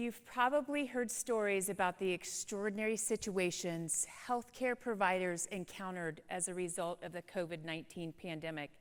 You've probably heard stories about the extraordinary situations healthcare providers encountered as a result of the COVID-19 pandemic.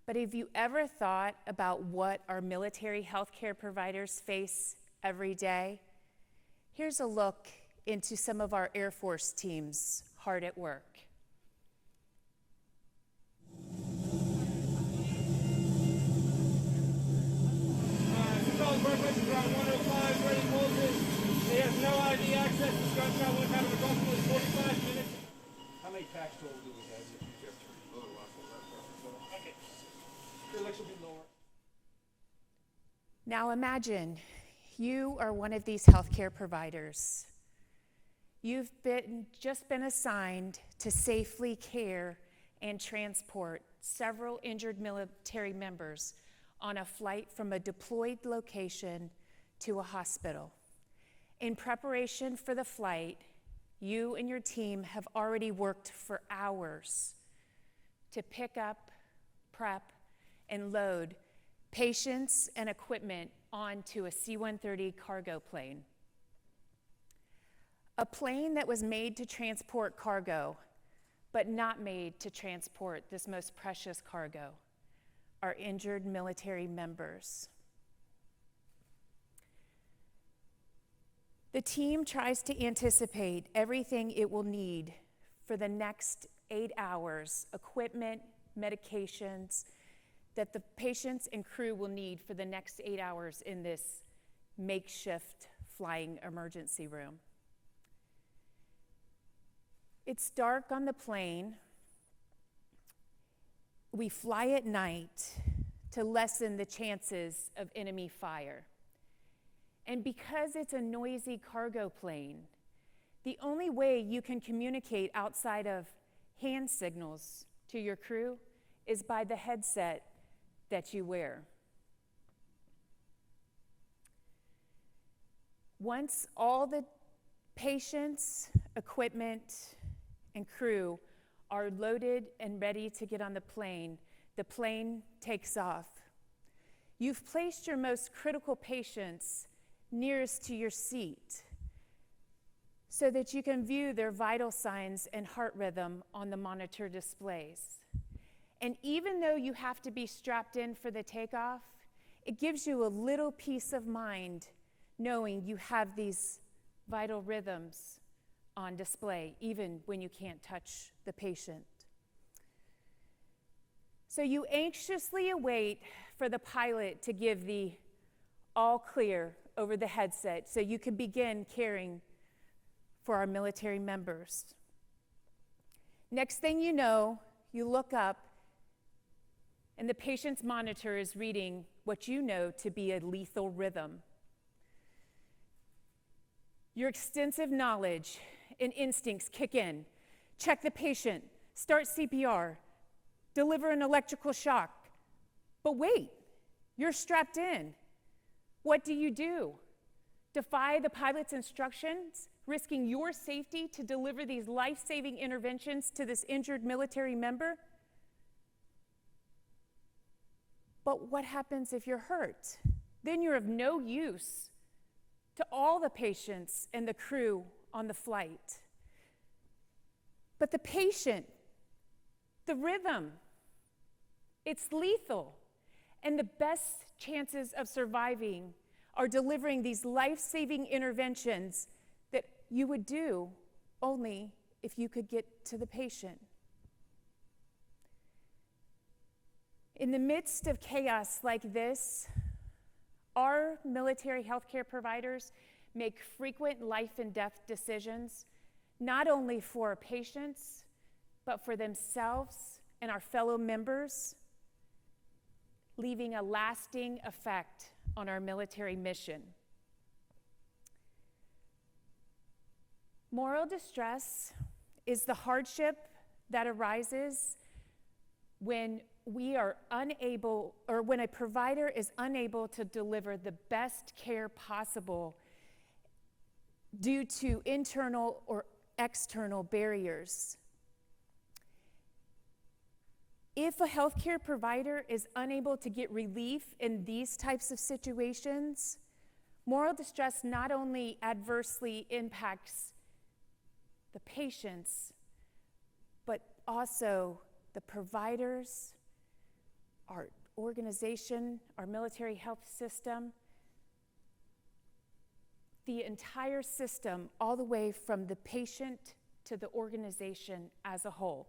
But have you ever thought about what our military healthcare providers face every day? Here's a look into some of our Air Force teams hard at work. Around 105, ready pulses. They have no ID access. This gun shot went down approximately 45 minutes. How many packs total do we have? Okay. Your legs will be lower. Now imagine you are one of these healthcare providers. You've just been assigned to safely care and transport several injured military members on a flight from a deployed location to a hospital. In preparation for the flight, you and your team have already worked for hours to pick up, prep, and load patients and equipment onto a C-130 cargo plane. A plane that was made to transport cargo, but not made to transport this most precious cargo, our injured military members. The team tries to anticipate everything it will need for the next 8 hours, equipment, medications, that the patients and crew will need for the next 8 hours in this makeshift flying emergency room. It's dark on the plane. We fly at night to lessen the chances of enemy fire. And because it's a noisy cargo plane, the only way you can communicate outside of hand signals to your crew is by the headset that you wear. Once all the patients, equipment, and crew are loaded and ready to get on the plane takes off. You've placed your most critical patients nearest to your seat so that you can view their vital signs and heart rhythm on the monitor displays. And even though you have to be strapped in for the takeoff, it gives you a little peace of mind knowing you have these vital rhythms on display, even when you can't touch the patient. So you anxiously await for the pilot to give the all clear over the headset so you can begin caring for our military members. Next thing you know, you look up and the patient's monitor is reading what you know to be a lethal rhythm. Your extensive knowledge and instincts kick in. Check the patient, start CPR, deliver an electrical shock. But wait, you're strapped in. What do? Defy the pilot's instructions, risking your safety to deliver these life-saving interventions to this injured military member? But what happens if you're hurt? Then you're of no use to all the patients and the crew on the flight. But the patient, the rhythm, it's lethal. And the best chances of surviving are delivering these life-saving interventions that you would do only if you could get to the patient. In the midst of chaos like this, our military healthcare providers make frequent life and death decisions, not only for our patients, but for themselves and our fellow members, leaving a lasting effect on our military mission. Moral distress is the hardship that arises when we are unable, or when a provider is unable to deliver the best care possible due to internal or external barriers. If a healthcare provider is unable to get relief in these types of situations, Moral distress not only adversely impacts the patients, but also the providers, our organization, our military health system, the entire system, all the way from the patient to the organization as a whole.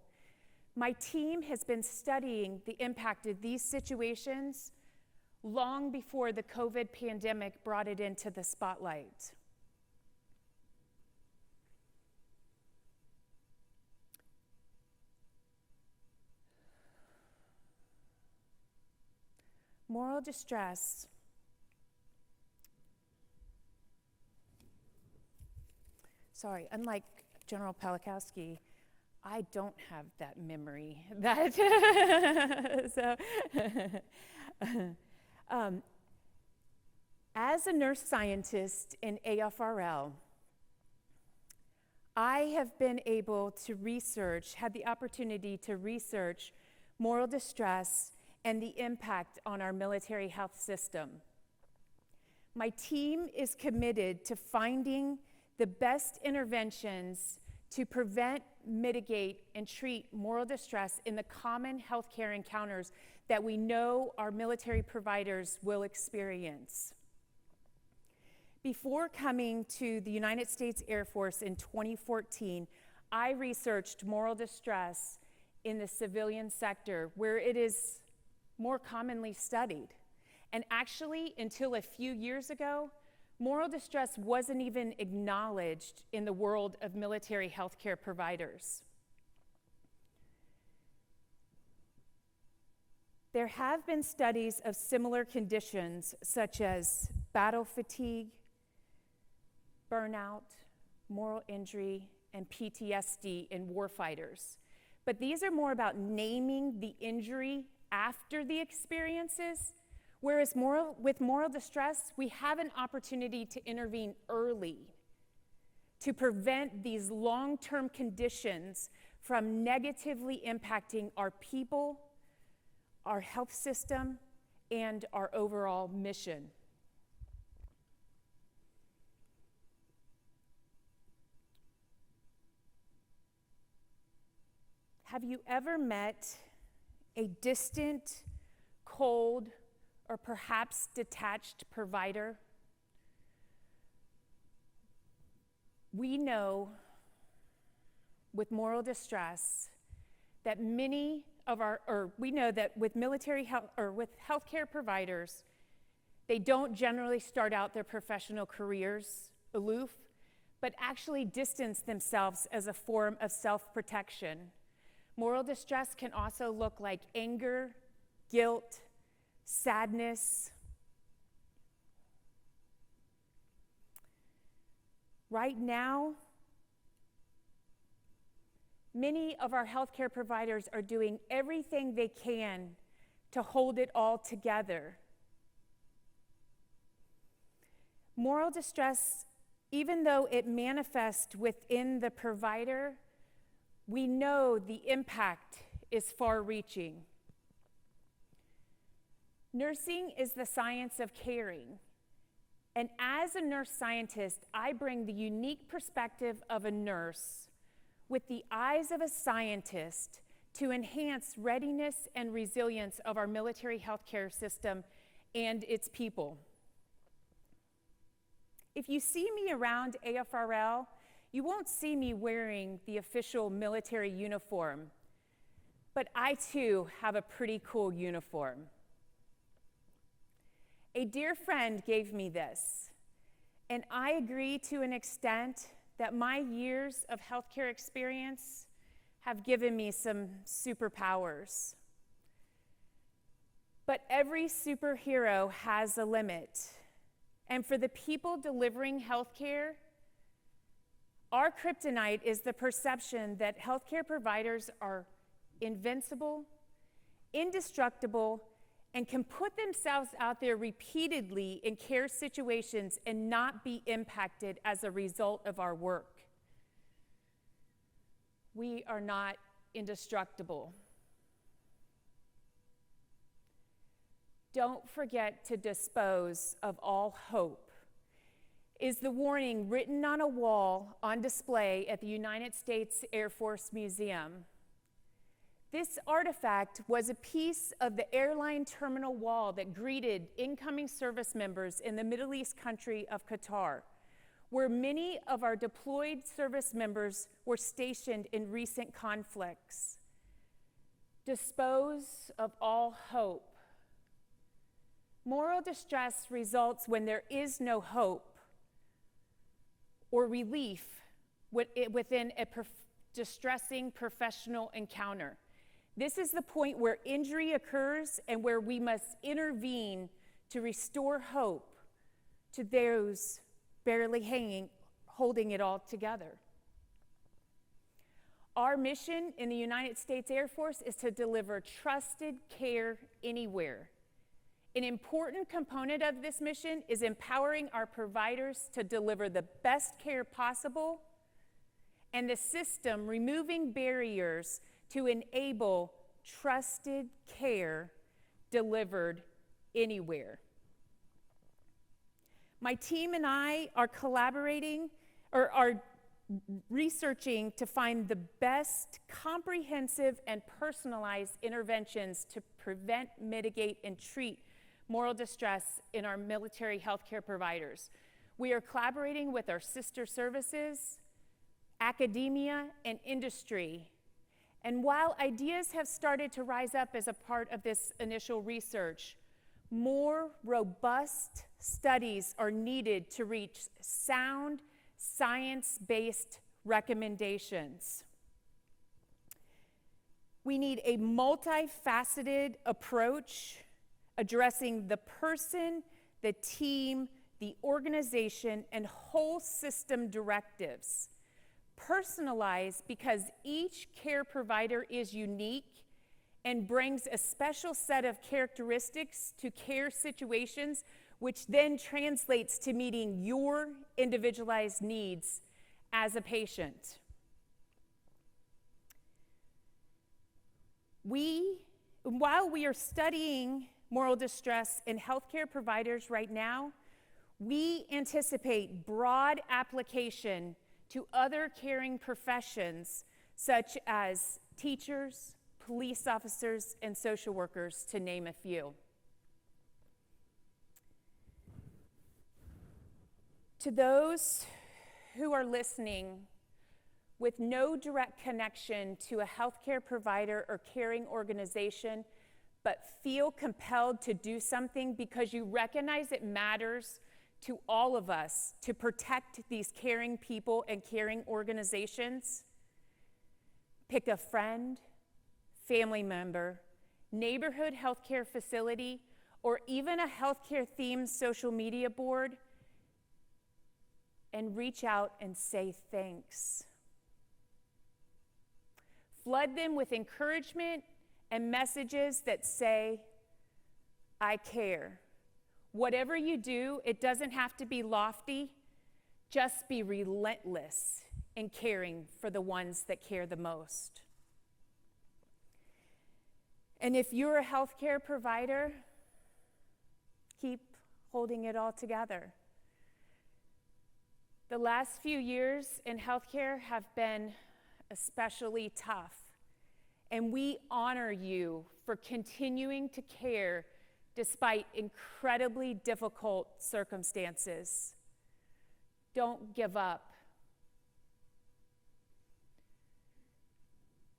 My team has been studying the impact of these situations long before the COVID pandemic brought it into the spotlight. Moral distress unlike General Palikowski, I don't have that memory. As a nurse scientist in AFRL, I have been able to had the opportunity to research moral distress and the impact on our military health system. My team is committed to finding the best interventions to prevent, mitigate, and treat moral distress in the common healthcare encounters that we know our military providers will experience. Before coming to the United States Air Force in 2014, I researched moral distress in the civilian sector, where it is more commonly studied. And actually, until a few years ago, moral distress wasn't even acknowledged in the world of military healthcare providers. There have been studies of similar conditions such as battle fatigue, burnout, moral injury, and PTSD in warfighters. But these are more about naming the injury after the experiences, whereas with moral distress, we have an opportunity to intervene early to prevent these long-term conditions from negatively impacting our people, our health system, and our overall mission. Have you ever met a distant, cold, or perhaps detached provider? We know with moral distress that we know that with military health or with healthcare providers, they don't generally start out their professional careers aloof, but actually distance themselves as a form of self-protection. Moral distress can also look like anger, guilt, sadness. Right now, many of our healthcare providers are doing everything they can to hold it all together. Moral distress, even though it manifests within the provider, we know the impact is far-reaching. Nursing is the science of caring. And as a nurse scientist, I bring the unique perspective of a nurse with the eyes of a scientist to enhance readiness and resilience of our military healthcare system and its people. If you see me around AFRL, you won't see me wearing the official military uniform, but I too have a pretty cool uniform. A dear friend gave me this, and I agree to an extent that my years of healthcare experience have given me some superpowers. But every superhero has a limit, and for the people delivering healthcare, our kryptonite is the perception that healthcare providers are invincible, indestructible, and can put themselves out there repeatedly in care situations and not be impacted as a result of our work. We are not indestructible. Don't forget to dispose of all hope is the warning written on a wall on display at the United States Air Force Museum. This artifact was a piece of the airline terminal wall that greeted incoming service members in the Middle East country of Qatar, where many of our deployed service members were stationed in recent conflicts. Dispose of all hope. Moral distress results when there is no hope or relief within a distressing professional encounter. This is the point where injury occurs and where we must intervene to restore hope to those barely holding it all together. Our mission in the United States Air Force is to deliver trusted care anywhere. An important component of this mission is empowering our providers to deliver the best care possible, and the system removing barriers to enable trusted care delivered anywhere. My team and I are collaborating, or are researching to find the best comprehensive and personalized interventions to prevent, mitigate, and treat moral distress in our military healthcare providers. We are collaborating with our sister services, academia, and industry. And while ideas have started to rise up as a part of this initial research, more robust studies are needed to reach sound, science-based recommendations. We need a multifaceted approach addressing the person, the team, the organization, and whole system directives. Personalized because each care provider is unique and brings a special set of characteristics to care situations, which then translates to meeting your individualized needs as a patient. While we are studying moral distress in healthcare providers right now, we anticipate broad application to other caring professions such as teachers, police officers, and social workers, to name a few. To those who are listening with no direct connection to a healthcare provider or caring organization, but feel compelled to do something because you recognize it matters to all of us to protect these caring people and caring organizations, pick a friend, family member, neighborhood healthcare facility, or even a healthcare themed social media board, and reach out and say thanks. Flood them with encouragement and messages that say, I care. Whatever you do, it doesn't have to be lofty. Just be relentless in caring for the ones that care the most. And if you're a healthcare provider, keep holding it all together. The last few years in healthcare have been especially tough, and we honor you for continuing to care despite incredibly difficult circumstances. Don't give up.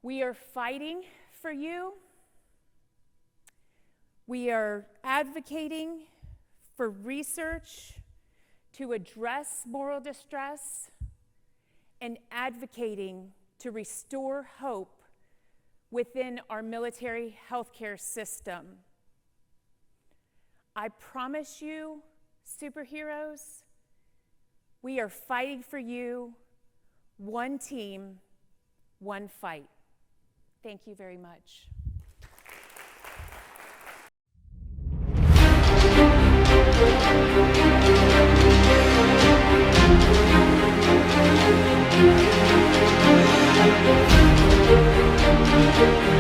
We are fighting for you. We are advocating for research to address moral distress and advocating to restore hope within our military healthcare system. I promise you, superheroes, we are fighting for you, one team, one fight. Thank you very much. Thank you.